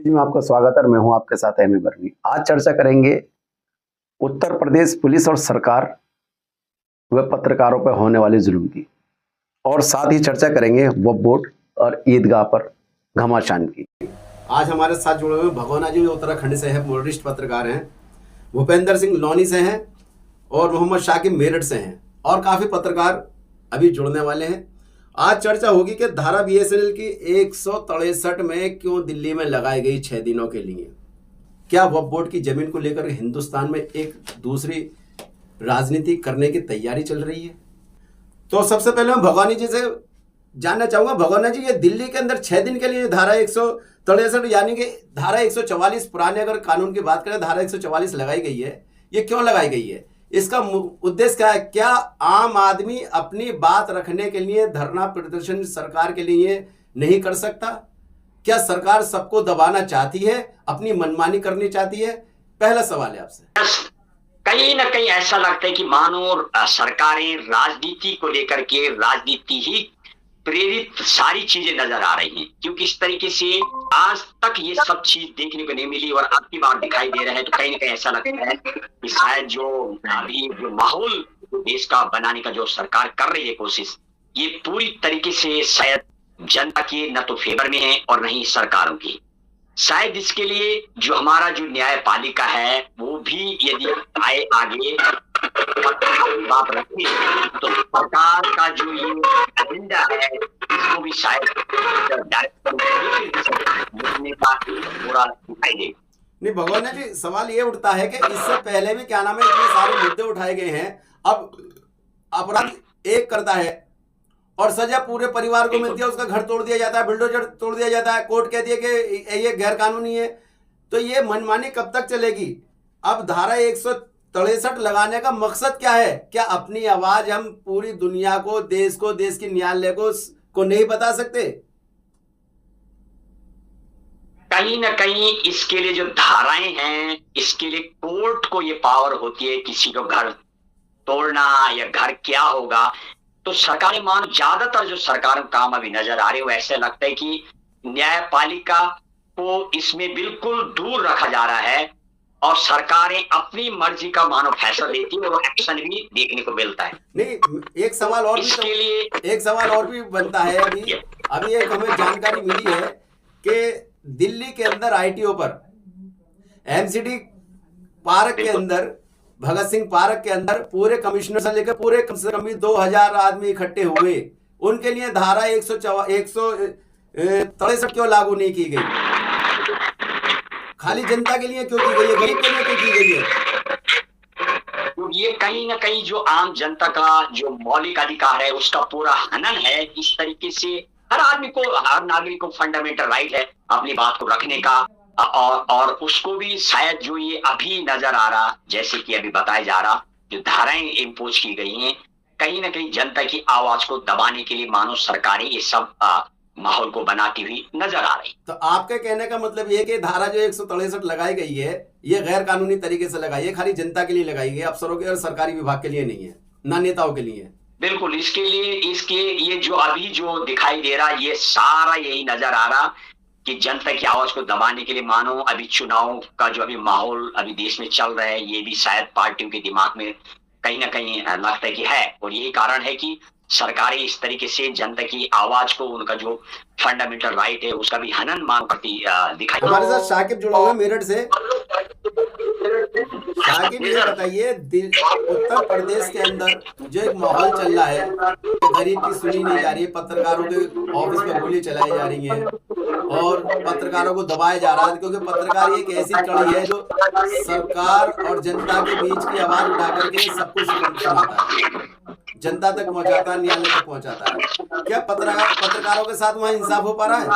जी, मैं आपका स्वागत है। मैं हूं आपके साथ एमी बर्वी। आज चर्चा करेंगे उत्तर प्रदेश पुलिस और सरकार व पत्रकारों पर होने वाले जुल्म की, और साथ ही चर्चा करेंगे वक्फ बोर्ड और ईदगाह पर घमासान की। आज हमारे साथ जुड़े हुए भगोना जी उत्तराखंड से हैं, वरिष्ठ पत्रकार हैं, भूपेंद्र सिंह लोनी से हैं और मोहम्मद शाकिब मेरठ से हैं, और काफी पत्रकार अभी जुड़ने वाले हैं। आज चर्चा होगी कि धारा बीएसएनएल की 163 में क्यों दिल्ली में लगाई गई 6 दिनों के लिए। क्या वक्फ बोर्ड की जमीन को लेकर हिंदुस्तान में एक दूसरी राजनीति करने की तैयारी चल रही है? तो सबसे पहले मैं भगवानी जी से जानना चाहूंगा। भगवाना जी, ये दिल्ली के अंदर 6 दिन के लिए धारा 163 यानी कि धारा 144 पुराने अगर कानून की बात करें, धारा 144 लगाई गई है, ये क्यों लगाई गई है? इसका उद्देश्य क्या है? क्या आम आदमी अपनी बात रखने के लिए धरना प्रदर्शन सरकार के लिए नहीं कर सकता? क्या सरकार सबको दबाना चाहती है, अपनी मनमानी करनी चाहती है? पहला सवाल है आपसे। कहीं ना कहीं ऐसा लगता है कि मानो सरकारें राजनीति को लेकर के राजनीति ही प्रेरित सारी चीजें नजर आ रही हैं, क्योंकि इस तरीके से आज तक ये सब चीज देखने को नहीं मिली और अब की बार दिखाई दे रहा है। तो कहीं ना कहीं ऐसा लगता है कि शायद जो अभी जो माहौल देश का बनाने का जो सरकार कर रही है कोशिश, ये पूरी तरीके से शायद जनता के न तो फेवर में है और न ही सरकारों की। शायद इसके लिए जो हमारा जो न्यायपालिका है वो भी यदि आए आगे बात रखी तो सरकार का जो ये एजेंडा है इसको भी शायद पूरा दिखाई दे। नहीं भगवान जी, सवाल ये उठता है कि इससे पहले भी क्या नाम है, इतने सारे मुद्दे उठाए गए हैं। अब अपराध एक करता है और सजा पूरे परिवार को मिलती है, उसका घर तोड़ दिया जाता है, बिल्डोजर तोड़ दिया जाता है, कोर्ट कहती है कि ये गैर कानूनी है। तो ये मनमानी कब तक चलेगी? अब धारा 163 लगाने का मकसद क्या है? क्या अपनी आवाज हम पूरी दुनिया को, देश की न्यायालय को नहीं बता सकते? कहीं ना कहीं इसके लिए जो धाराएं हैं, इसके लिए कोर्ट को ये पावर होती है किसी को घर तोड़ना या घर क्या होगा। तो सरकारी मान ज्यादातर जो सरकारों काम अभी नजर आ रहे हो, ऐसे लगता है कि न्यायपालिका को इसमें बिल्कुल दूर रखा जा रहा है और सरकारें अपनी मर्जी का मानो फैसला लेती है और एक्शन भी देखने को मिलता है। नहीं, एक सवाल और इसके लिए एक सवाल और भी बनता है। अभी एक हमें जानकारी मिली है कि दिल्ली के अंदर आईटीओ पर, एमसीडी पार्क के अंदर, भगत सिंह पार्क के अंदर पूरे कमिश्नर से लेकर पूरे कम से कम 2000 आदमी इकट्ठे हुए। उनके लिए धारा 163 क्यों लागू नहीं की गई? खाली जनता के लिए क्यों की गई है? गरीब के लिए क्यों की गई है? ये कहीं ना कहीं जो आम जनता का जो मौलिक अधिकार है उसका पूरा हनन है। इस तरीके से हर आदमी को, हर नागरिक को फंडामेंटल राइट है अपनी बात को रखने का, और उसको भी शायद जो ये अभी नजर आ रहा, जैसे कि अभी बताया जा रहा, जो धाराएं इम्पोज की गई हैं, कहीं ना कहीं जनता की आवाज को दबाने के लिए मानो सरकारें ये सब माहौल को बनाती हुई नजर आ रही। तो आपके कहने का मतलब ये कि धारा जो 163 लगाई गई है, ये गैर कानूनी तरीके से लगाई है, खाली जनता के लिए लगाई गई, अफसरों के और सरकारी विभाग के लिए नहीं है, ना नेताओं के लिए? बिल्कुल, इसके ये जो अभी जो दिखाई दे रहा, ये सारा यही नजर आ रहा कि जनता की आवाज को दबाने के लिए मानो अभी चुनाव का जो अभी माहौल अभी देश में चल रहा है, ये भी शायद पार्टियों के दिमाग में कहीं ना कहीं लगता है कि है, और यही कारण है कि सरकारें इस तरीके से जनता की आवाज को, उनका जो फंडामेंटल राइट है उसका भी हनन मांग करती दिखाई। हमारे साथ शाकिब जुड़ा हुआ मेरठ से। शाकिब, ये बताइए, उत्तर प्रदेश के अंदर जो एक माहौल चल रहा है, गरीब की सुनी नहीं जा रही है, पत्रकारों के ऑफिस में गोली चलाई जा रही है और पत्रकारों को दबाया जा रहा है, क्योंकि पत्रकार एक ऐसी कड़ी है जो सरकार और जनता के बीच की आवाज उठा करके सब कुछ सुनाता है, जनता तक पहुंचाता है, न्यायालय तक पहुंचाता है। क्या पत्रकारों के साथ वहाँ इंसाफ हो पा रहा है?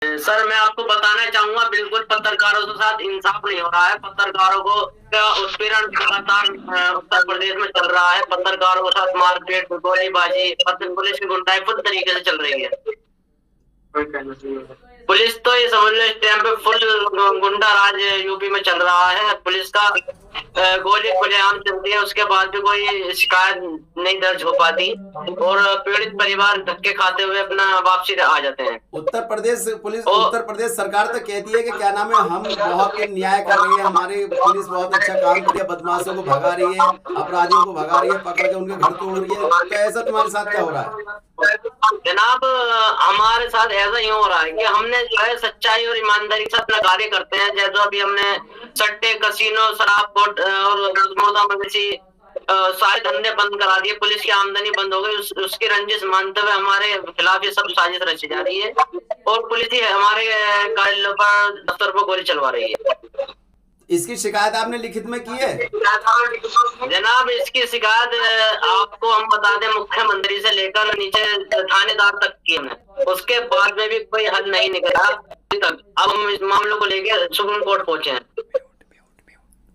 सर, मैं आपको बताना चाहूंगा, बिल्कुल पत्रकारों के साथ इंसाफ नहीं हो रहा है। पत्रकारों को उत्पीड़न लगातार उत्तर प्रदेश में चल रहा है। पत्रकारों के साथ मारपीट, गोलीबाजी, पुलिस की गुंडाई पूरी तरीके से चल रही है। पुलिस तो ये समझ लो इस टाइम पे फुल गुंडा राज यूपी में चल रहा है। पुलिस का गोली खुलेआम चलती है, उसके बाद भी कोई शिकायत नहीं दर्ज हो पाती और पीड़ित परिवार धक्के खाते हुए अपना वापसी आ जाते हैं। उत्तर प्रदेश पुलिस, उत्तर प्रदेश सरकार तो कहती है कि क्या नाम है, हम बहुत न्याय कर रही है, हमारी पुलिस बहुत अच्छा काम कर रही है, बदमाशों को भगा रही है, अपराधियों को भगा रही है, पकड़ के उनके घर तोड़ रही है। तो ऐसा तुम्हारे साथ क्या हो रहा है? जनाब, हमारे साथ ऐसा ही हो रहा है कि हमने जो है सच्चाई और ईमानदारी के साथ अपना कार्य करते हैं। जैसे अभी हमने सट्टे, कसीनो, शराब कोर्ट और मुर्दा मवेशी सारे धंधे बंद करा दिए, पुलिस की आमदनी बंद हो गई। उसकी रंजिश मानते हुए हमारे खिलाफ ये सब साजिश रची जा रही है और पुलिस ही हमारे कार्यालयों पर, दफ्तर पर गोली चलवा रही है। इसकी शिकायत आपने लिखित में की है? जनाब, इसकी शिकायत आपको हम बता दें, मुख्यमंत्री से लेकर नीचे थानेदार तक की है, उसके बाद में भी कोई हल नहीं निकला तक। अब हम इस मामलों को लेकर सुप्रीम कोर्ट पहुंचे हैं।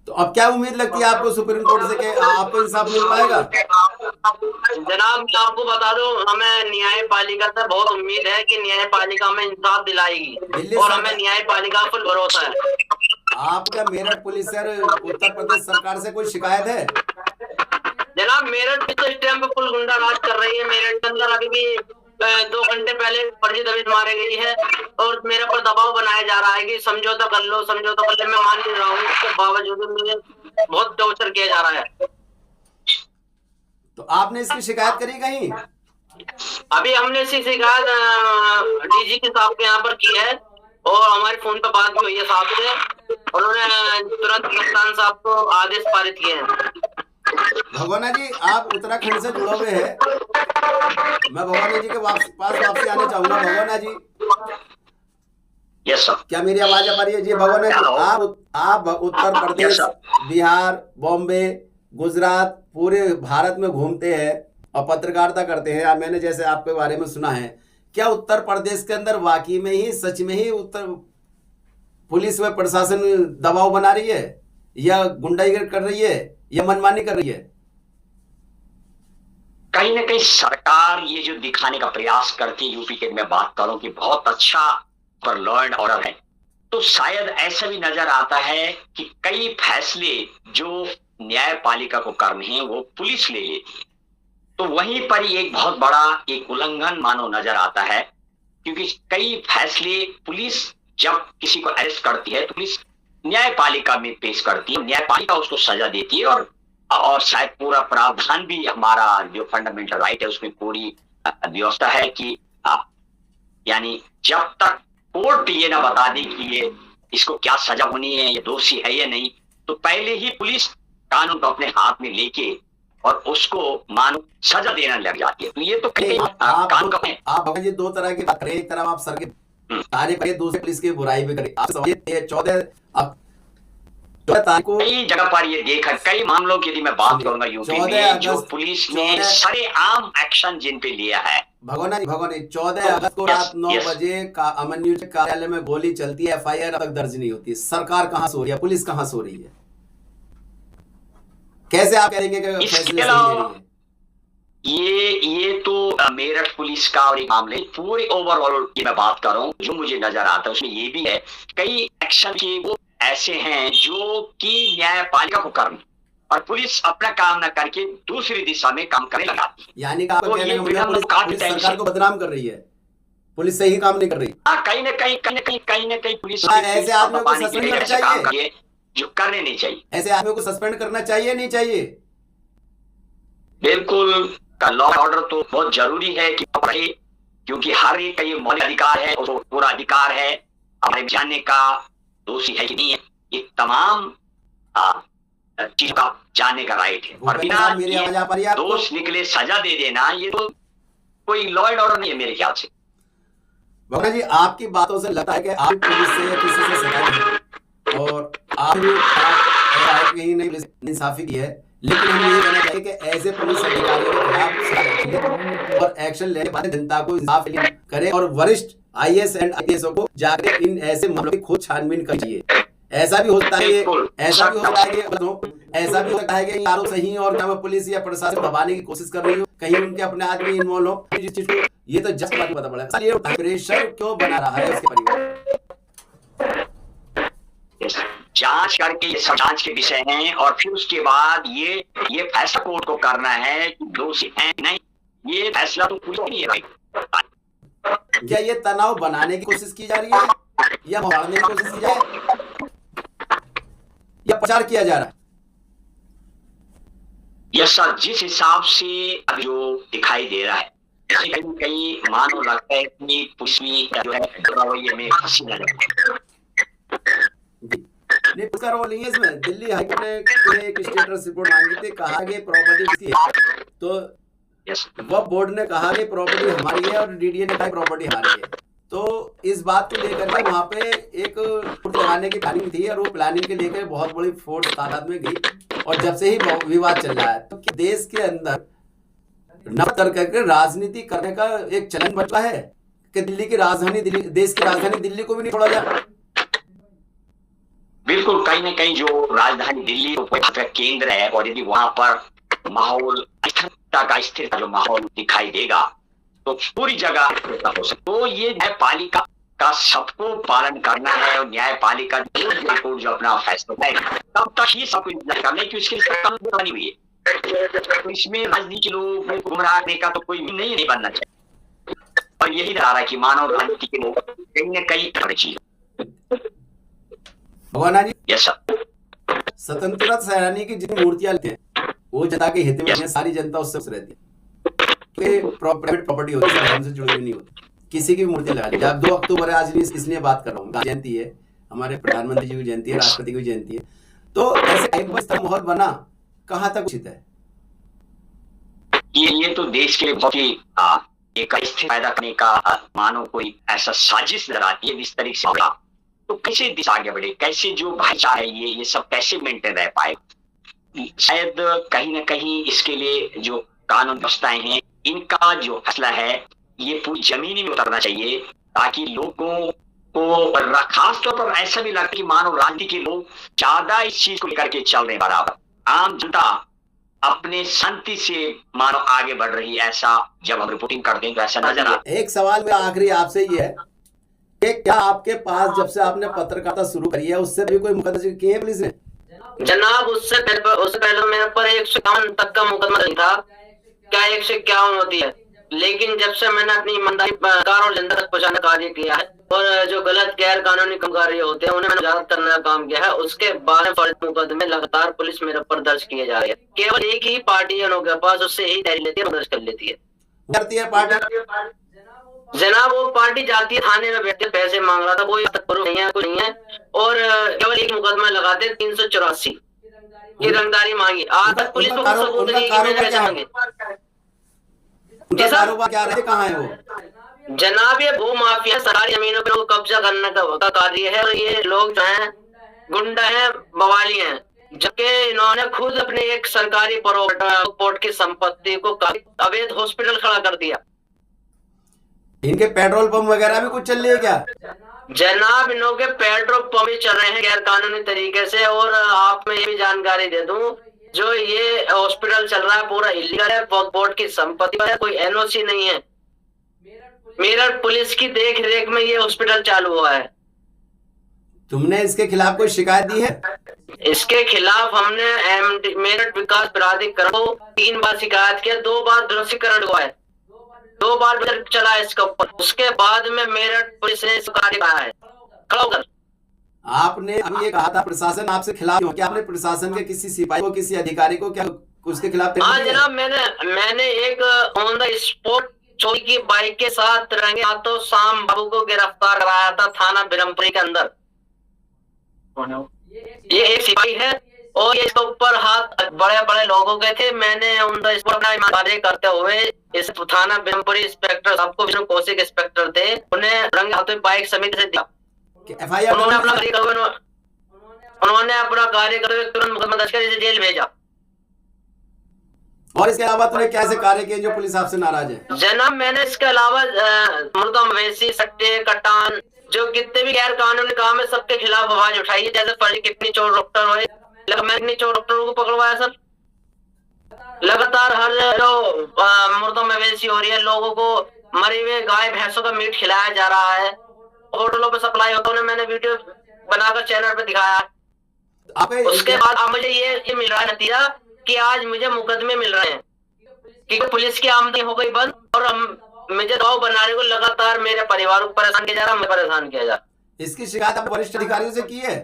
तो अब क्या उम्मीद लगती है आपको सुप्रीम कोर्ट से कि आपको इंसाफ मिल पाएगा? जनाब, मैं आपको बता दूं, हमें न्यायपालिका से बहुत उम्मीद है कि न्यायपालिका हमें इंसाफ दिलाएगी और हमें न्यायपालिका पर भरोसा है। आपका मेरठ पुलिस और उत्तर प्रदेश सरकार से कोई शिकायत है? जनाब, मेरठ तो इस टाइम पे फुल गुंडा राज कर रही है। मेरठ के अंदर अभी भी 2 घंटे पहले फर्जी दबिश मारे गई है और मेरे पर दबाव बनाया जा रहा है कि समझौता कर लो, समझौता कर ले। मैं मान नहीं रहा हूँ, उसके बावजूद मुझे बहुत टॉर्चर किया जा रहा है। तो आपने इसकी शिकायत करी कहीं? अभी हमने इसकी शिकायत डीजी साहब के यहाँ पर की है और हमारे फोन पर बात भी हुई है साहब से। उन्होंने तुरंत कप्तान साहब को आदेश पारित किए हैं। भगवाना जी, आप उत्तराखंड से जुड़े हुए हैं, मैं भगवाना जी के पास वापसी आने चाहूंगा। भगवाना जी, यस सर, क्या मेरी आवाज आ पा रही है? जी भगवाना जी, आप उत्तर प्रदेश, बिहार, बॉम्बे, गुजरात, पूरे भारत में घूमते हैं और पत्रकारिता करते हैं। मैंने जैसे आपके बारे में सुना है, क्या उत्तर प्रदेश के अंदर वाकई में ही, सच में ही उत्तर पुलिस व प्रशासन दबाव बना रही है या गुंडागर्दी कर रही है या मनमानी कर रही है? कहीं ना कहीं सरकार ये जो दिखाने का प्रयास करती है, यूपी के मैं बात करूं कि बहुत अच्छा पर लॉ एंड ऑर्डर है, तो शायद ऐसा भी नजर आता है कि कई फैसले जो न्यायपालिका को करने हैं वो पुलिस ले लेती है। तो वहीं पर ही एक बहुत बड़ा एक उल्लंघन मानो नजर आता है, क्योंकि कई फैसले पुलिस जब किसी को अरेस्ट करती है तो पुलिस न्यायपालिका में पेश करती है, न्यायपालिका उसको सजा देती है और शायद पूरा प्रावधान भी, हमारा जो फंडामेंटल राइट है उसमें पूरी व्यवस्था है कि यानी जब तक कोर्ट ये ना बता दे कि ये इसको क्या सजा होनी है, ये दोषी है या नहीं, तो पहले ही पुलिस कानून को अपने हाथ में लेके और उसको मानो सजा देना लग जाती है। तो ये तो कानून का है। आप जी दो तरह की बात करें, एक तरफ आप सर के तारीफ करें, दूसरे पुलिस की बुराई भी करें। आप समझिए 14 तारीख को कई जगह पर ये देखा, कई मामलों की यदि मैं बात करूंगा यूपी में, जो पुलिस ने सरेआम एक्शन जिन पे लिया है। भगवाना जी 14 अगस्त को रात 9 बजे का अमन न्यूज कार्यालय में गोली चलती है, FIR अब तक दर्ज नहीं होती। सरकार कहां सो रही है, पुलिस कहां सो रही है? कैसे आप कहेंगे कि फैसले सही है? ये तो मेरठ पुलिस का और एक मामले, पूरे ओवरऑल ये मैं बात कर रहा हूँ, जो मुझे नजर आता है उसमें ये भी है, कई एक्शन के वो ऐसे हैं जो कि न्यायपालिका को करना और पुलिस अपना काम न करके दूसरी दिशा में काम करने लगाती है। यानी कि आपको कहने का मतलब पुलिस सरकार को बदनाम कर रही है, पुलिस सही काम नहीं कर रही। कहीं न कहीं पुलिस ऐसे आदमी को सस्पेंड करना चाहिए, जो करने नहीं चाहिए। ऐसे आदमी को सस्पेंड करना चाहिए, नहीं चाहिए? बिल्कुल, लॉ ऑर्डर तो बहुत जरूरी है कि रहे, क्योंकि हर एक का ये मौलिक अधिकार है और पूरा अधिकार है हमारे जानने का दोषी है कि नहीं है, ये तमाम चीज का जानने का राइट है। और बिना दोष निकले सजा दे देना, ये तो कोई लॉ एंड ऑर्डर नहीं है मेरे ख्याल से। भगवान जी, आपकी बातों से लगता है कि आप पुलिस से या किसी से शिकायत है और आप भी नहीं इंसाफी की है, लेकिन हम ये कहना चाहिए कि ऐसे पुलिस अधिकारियों के खिलाफ और एक्शन लेने वाले जनता को इंसाफ करे और वरिष्ठ IAS एंड IPS को जाकर इन ऐसे मामलों की खोज छानबीन करनी चाहिए। ऐसा भी हो सकता है बिल्कुल। ऐसा भी हो सकता है कि ऐसा भी हो सकता है कि आरोप सही और क्या पुलिस या प्रशासन दबाने की कोशिश कर रही हो, कहीं उनके अपने आदमी इन्वॉल्व हो जिस चीज को, ये तो जस्ट बात पता पड़ा। ये प्रेशर क्यों बना रहा है उसके परिवार? जांच करके ये सब जांच के विषय हैं और फिर उसके बाद ये फैसला कोर्ट को करना है कि दोषी है नहीं। ये फैसला तो पुलिस नहीं है भाई। क्या ये तनाव बनाने की कोशिश की जा रही है या बढ़ाने की कोशिश की जा रही है या प्रचार किया जा रहा है? यह सब जिस हिसाब से अब जो दिखाई दे रहा है, कहीं कहीं मानो लगता है कि पुलिस जो है रवैये में फंसी नजर नहीं, उसका रोल नहीं है इसमें। दिल्ली हाईकोर्ट ने एक स्टेटस रिपोर्ट मांगी थी, कहा कि प्रॉपर्टी किसकी है, तो वह बोर्ड ने कहा कि प्रॉपर्टी हमारी है और डीडीए ने कहा प्रॉपर्टी हमारी है। तो इस बात को लेकर के वहां पे एक लगाने की प्लानिंग थी और वो प्लानिंग के लेकर बहुत बड़ी फोर्स तादाद में गई और जब से ही विवाद चल रहा है। तो देश के अंदर नफतर करके राजनीति करने का एक चलन बचा है कि दिल्ली की राजधानी देश की राजधानी दिल्ली को भी नहीं छोड़ा जाए। बिल्कुल, कहीं न कहीं जो राजधानी दिल्ली का केंद्र है और यदि वहां पर माहौल स्थिरता का स्थिर जो माहौल दिखाई देगा तो पूरी जगह हो सकता। तो ये न्यायपालिका का सबको पालन करना है और न्यायपालिका जो अपना फैसला है तब तक ही सब कुछ करना है कि उसके लिए बनी हुई है। तो इसमें राजनीति लोग गुमराह करने का तो कोई नहीं बनना चाहिए और यही रहा है कि मानव राजनीति के लोग कहीं न कहीं चीज। भगवाना जी, यस सर, स्वतंत्रता सेनानी की जिन मूर्तियां लेते हैं वो जनता के हित में है, सारी जनता उससे खुश रहती है। प्राइवेट प्रॉपर्टी होती है, धर्म से जुड़ी हुई नहीं होती। किसी की भी मूर्ति लगा ली। जब 2 अक्टूबर है, आज इसलिए बात कर रहा हूँ, जयंती है, हमारे प्रधानमंत्री जी की जयंती है, राष्ट्रपति की जयंती है, तो ऐसे टाइम पर माहौल बना कहाँ तक उचित है? ये तो देश के लिए बहुत ही एक स्थिति पैदा करने का मानो कोई ऐसा साजिश नजर आती है। इस तरीके से होगा तो कैसे देश आगे बढ़े, कैसे जो भाईचारा है ये सब कैसे मेंटेन रह पाए? शायद कहीं न कहीं इसके लिए जो कानून व्यवस्थाएं हैं इनका जो फैसला है ये पूरी जमीनी में उतरना चाहिए ताकि लोगों को खास तौर पर ऐसा भी लगता है कि मानो राजनीति के लोग ज्यादा इस चीज को लेकर के चल रहे बराबर, आम जनता अपने शांति से मानो आगे बढ़ रही, ऐसा जब हम रिपोर्टिंग करते हैं तो ऐसा नजर आता है। एक सवाल मेरा आखिरी आपसे ये है कि क्या आपके पास जब से आपने पत्रकारिता शुरू करी है उससे भी कोई मुकदमे किए हैं पुलिस ने? जनाब उससे पहले मेरे पर 151 तक का मुकदमा था। क्या 151 होती है, लेकिन जब से मैंने अपनी ईमानदारी और जनता तक पहुंचाने का कार्य किया है और जो गलत गैर कानूनी कार्य होते हैं उन्हें मैंने इजाजत करने का काम किया है, उसके बाद फर्जी मुकदमे लगातार पुलिस मेरे पर दर्ज किए जा रहे हैं। केवल एक ही पार्टी है के पास, उससे ही डायरी लेती है, दर्ज कर लेती है। करती है पार्टी? जनाब वो पार्टी जाती है थाने में, बैठते पैसे मांग रहा था, कोई प्रूफ नहीं है, कुछ नहीं है, और केवल एक मुकदमा लगाते 384 की रंगदारी मांगी। आज तक पुलिस को सबूत नहीं कि मैंने पैसे मांगे। कारोबार क्या रहे, कहाँ है वो? जनाब ये भू माफिया सरकारी जमीनों पर कब्जा करने का कार्य है और ये लोग जो हैं गुंडा हैं, बवाली हैं, जबकि इन्होंने खुद अपने एक सरकारी पोर्ट की संपत्ति को अवैध हॉस्पिटल खड़ा कर दिया। इनके पेट्रोल पंप वगैरह भी कुछ चल रही है क्या? जनाब इनों के पेट्रोल पंप भी चल रहे हैं गैर कानूनी तरीके से, और आप मैं ये भी जानकारी दे दूं, जो ये हॉस्पिटल चल रहा है पूरा इलीगल है, बोर्ड की संपत्ति है, कोई एनओसी नहीं है। मेरठ पुलिस की देख रेख में ये हॉस्पिटल चालू हुआ है। तुमने इसके खिलाफ कोई शिकायत दी है? इसके खिलाफ हमने मेरठ विकास प्राधिकरण को 3 बार शिकायत किया, 2 बार ध्वस्तीकरण हुआ है, 2 बार चला इसके ऊपर। उसके बाद में मेरठ पुलिस ने इसको कहा है खड़ा होकर। आपने अभी ये कहा था प्रशासन आपसे खिलाफ हो, क्या आपने प्रशासन के किसी सिपाही को, किसी अधिकारी को क्या उसके खिलाफ? हाँ जनाब, मैंने एक ऑन द स्पॉट चोरी की बाइक के साथ रंगे हाथों शाम बाबू को गिरफ्तार कराया था थाना बिरमपुरी के अंदर। ये एक सिपाही है और ये इसके ऊपर हाथ बड़े बड़े लोगों के थे। मैंने ऑन द स्पॉट अपना कार्य करते हुए इस थाना बिरमपुरी इंस्पेक्टर सबको विष्णु कौशिक इंस्पेक्टर थे, उन्हें रंगे हाथों बाइक समिति से दिया। उन्होंने अपना कार्य करते हुए तुरंत मुकदमा दर्ज कर इसे जेल भेजा। और इसके अलावा तूने कैसे कार्य किए जो पुलिस आपसे नाराज है? जनाब मैंने इसके अलावा मुर्दा मवेशी, सट्टे, कटान, जो कितने भी गैर कानूनी काम है सबके खिलाफ आवाज उठाई है। जैसे फर्जी किडनी चोर डॉक्टर हुए, किडनी चोर डॉक्टरों को पकड़वाया सर। लगातार हर जो मुर्दों मवेशी हो रही है, लोगों को मरे हुए गाय भैंसों का मीट खिलाया जा रहा है, होटलों पे सप्लाई होता है। मैंने वीडियो बनाकर चैनल पे दिखाया। उसके बाद अब मुझे ये मिल रहा है नतीजा कि आज मुझे मुकदमे मिल रहे हैं कि पुलिस की आमदनी हो गई बंद और मुझे दबाव बनाने को लगातार मेरे परिवार को परेशान किया जा रहा, मैं परेशान किया जा रहा। इसकी शिकायत आप वरिष्ठ अधिकारियों से की है?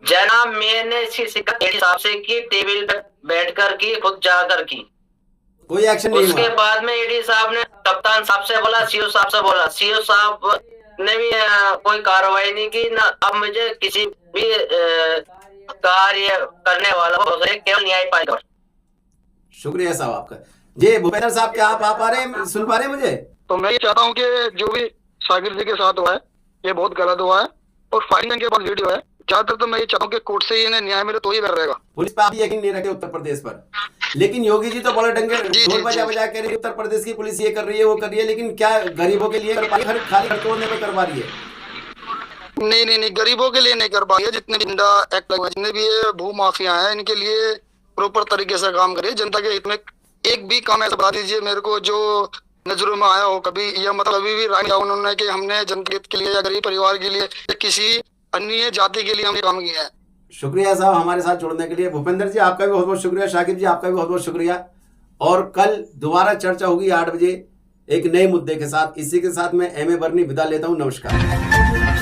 जनाब मैंने इसकी शिकायत एडी साहब से की, टेबल पे बैठकर की, खुद जाकर की, कोई एक्शन नहीं हुआ। उसके बाद में एडी साहब ने कप्तान साहब से बोला, सीओ साहब से बोला, सीओ साहब ने भी कोई कार्रवाई नहीं की। ना अब मुझे किसी भी कार्य करने वाला हो केवल न्याय पाएगा। शुक्रिया साहब आपका। जी भूपेंद्र साहब, क्या आप आ पा रहे हैं, सुन पा रहे हैं मुझे? तो मैं ये चाहता हूँ कि जो भी सागिर जी के साथ हुआ है ये बहुत गलत हुआ है और फाइलिंग के पास वीडियो है। ज्यादातर तो मैं ये चाहता हूँ कि कोर्ट से इन्हें न्याय मिले तो ही बेहतर रहेगा। पुलिस पे आप यकीन नहीं रखते उत्तर प्रदेश पर, लेकिन योगी जी तो बड़े डंगे ढोल बजा बजा कह रही है उत्तर प्रदेश की पुलिस ये कर रही है वो कर रही है, लेकिन क्या गरीबों के लिए कर पा रही है? खाली घर तोड़ने पे करवा रही है। नहीं, गरीबों के लिए नहीं कर पाई है। जितने भी इंडा एक्ट लगे, जितने भी ये भू माफिया हैं, इनके लिए प्रॉपर तरीके से काम करिए। जनता के हित में एक भी काम ऐसा बता दीजिए मेरे को जो नजरों में आया हो कभी, या मतलब अभी भी राय उन्होंने कि हमने जनता के लिए या गरीब परिवार के लिए या किसी अन्य जाति के लिए हमने काम किया है। शुक्रिया साहब हमारे साथ जुड़ने के लिए। भूपेंद्र जी आपका भी बहुत बहुत शुक्रिया। शाकिब जी आपका भी बहुत बहुत शुक्रिया। और कल दोबारा चर्चा होगी 8 बजे एक नए मुद्दे के साथ। इसी के साथ मैं एमए बर्नी विदा लेता हूँ। नमस्कार।